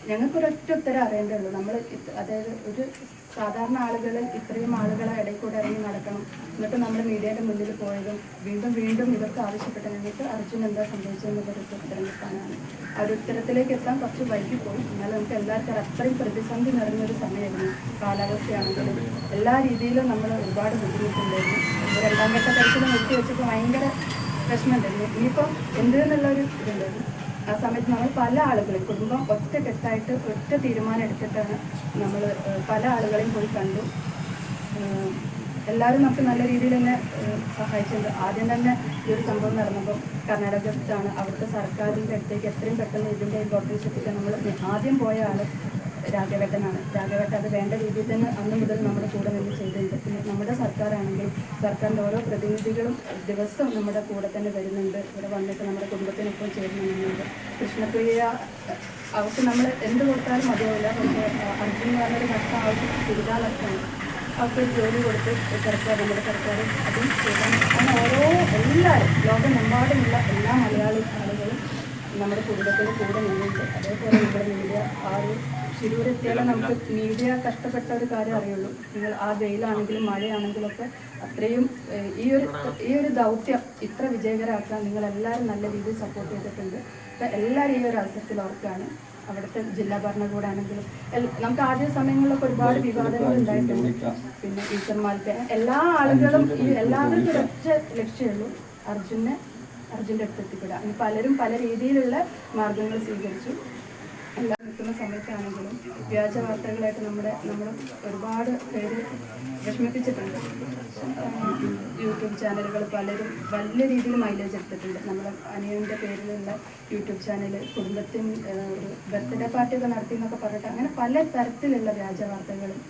ഞങ്ങൾക്കൊരൊറ്റ ഉത്തരം അറിയേണ്ടതുള്ളൂ. നമ്മൾ അതായത് ഒരു സാധാരണ ആളുകൾ ഇത്രയും ആളുകളെ ഇടയിൽ കൂടെ ഇറങ്ങി നടക്കണം, എന്നിട്ട് നമ്മൾ മീഡിയയുടെ മുന്നിൽ പോയതും വീണ്ടും വീണ്ടും ഇതൊക്കെ ആവശ്യപ്പെട്ട് ഞങ്ങൾക്ക് അർജുൻ എന്താ സംഭവിച്ചതെന്നുള്ളൊരു ഉത്തരം കിട്ടാനാണ്. ആ ഒരു ഉത്തരത്തിലേക്ക് എത്താൻ കുറച്ച് വൈകി പോയി. എന്നാൽ നമുക്ക് എല്ലാവർക്കും അത്രയും പ്രതിസന്ധി നിറഞ്ഞൊരു സമയമായിരുന്നു. കാലാവസ്ഥയാണെങ്കിലും എല്ലാ രീതിയിലും നമ്മൾ ഒരുപാട് ബുദ്ധിമുട്ടുണ്ടായിരുന്നു. രണ്ടാം ഘട്ട പരീക്ഷ നിർത്തി വെച്ചപ്പോൾ ഭയങ്കര പ്രശ്നമുണ്ടായിരുന്നു. ഇനിയിപ്പോൾ എന്തെന്നുള്ളൊരു ഇതുണ്ടായിരുന്നു. ആ സമയത്ത് നമ്മൾ പല ആളുകളെയും കുടുംബം ഒറ്റക്കെട്ടായിട്ട് ഒറ്റ തീരുമാനം എടുത്തിട്ടാണ് നമ്മൾ പല ആളുകളെയും പോയി കണ്ടു. എല്ലാവരും നമുക്ക് നല്ല രീതിയിൽ തന്നെ സഹായിച്ചിട്ടുണ്ട്. ആദ്യം തന്നെ ഈ ഒരു സംഭവം നടന്നപ്പോൾ കർണാടകത്താണ്, അവിടുത്തെ സർക്കാരിൻ്റെ അടുത്തേക്ക് എത്രയും പെട്ടെന്ന് ഇതിൻ്റെ ഇമ്പോർട്ടൻസ് എത്തിക്കാൻ നമ്മൾ ആദ്യം പോയ ആൾ രാഘവേട്ടനാണ്. രാഘവേട്ടൻ അത് വേണ്ട രീതിയിൽ തന്നെ അന്ന് മുതൽ നമ്മുടെ കൂടെ നിന്ന് ചെയ്തിട്ടുണ്ട്. പിന്നെ നമ്മുടെ സർക്കാരാണെങ്കിലും സർക്കാരിൻ്റെ ഓരോ പ്രതിനിധികളും ദിവസവും നമ്മുടെ കൂടെ തന്നെ വരുന്നുണ്ട്. ഇവിടെ വന്നിട്ട് നമ്മുടെ കുടുംബത്തിനൊപ്പം ചേരുന്നുണ്ട്. കൃഷ്ണപ്രിയ അവർക്ക് നമ്മൾ എന്ത് കൊടുത്താലും മതിയാവില്ല. പക്ഷേ അർജുൻ എന്ന് പറഞ്ഞൊരു നഷ്ടം അവർക്ക് തിരിതാലൊക്കെയാണ്. അവർക്കൊരു ജോലി കൊടുത്ത് സർക്കാർ, നമ്മുടെ സർക്കാർ അതും ചെയ്താൽ അങ്ങനെ ഓരോ എല്ലാവരും ലോകമെമ്പാടുമുള്ള എല്ലാ മലയാളി ആളുകളും നമ്മുടെ കുടുംബത്തിന് കൂടെ നിന്നുണ്ട്. അതേപോലെ ഇവിടെ മീഡിയ ആ ഒരു ശിരൂരെത്തിയാലും നമുക്ക് മീഡിയ കഷ്ടപ്പെട്ട ഒരു കാര്യം അറിയുള്ളൂ. നിങ്ങൾ ആ വെയിലാണെങ്കിലും മഴയാണെങ്കിലും ഒക്കെ അത്രയും ഈ ഒരു ദൗത്യം ഇത്ര വിജയകരമാക്കാൻ നിങ്ങളെല്ലാവരും നല്ല രീതിയിൽ സപ്പോർട്ട് ചെയ്തിട്ടുണ്ട്. അപ്പം എല്ലാവരും ഈ ഒരു അവസരത്തിൽ ഓർക്കാണ്. അവിടുത്തെ ജില്ലാ ഭരണകൂടാണെങ്കിലും നമുക്ക് ആദ്യ സമയങ്ങളിലൊക്കെ ഒരുപാട് വിവാദങ്ങൾ ഉണ്ടായിട്ടുണ്ട്. പിന്നെ ടീച്ചർമാർക്ക് എല്ലാ ആളുകളും എല്ലാവർക്കും ഒരൊറ്റ ലക്ഷ്യമുള്ളൂ, അർജുൻ്റെ അടുത്ത് എത്തിപ്പെടുക. ഇനി പലരും പല രീതിയിലുള്ള മാർഗങ്ങൾ സ്വീകരിച്ചു. എല്ലാം നിൽക്കുന്ന സമയത്താണെങ്കിലും വ്യാജ വാർത്തകളായിട്ട് നമ്മൾ ഒരുപാട് പേര് വിഷമിപ്പിച്ചിട്ടുണ്ട്. യൂട്യൂബ് ചാനലുകൾ പലരും വലിയ രീതിയിൽ മൈലേജ് എടുത്തിട്ടുണ്ട്. നമ്മുടെ അനിയൻ്റെ പേരിലുള്ള യൂട്യൂബ് ചാനൽ കുടുംബത്തിന് ഒരു ബർത്ത്ഡേ പാർട്ടിയൊക്കെ നടത്തി എന്നൊക്കെ പറഞ്ഞിട്ട് അങ്ങനെ പല തരത്തിലുള്ള വ്യാജ വാർത്തകളും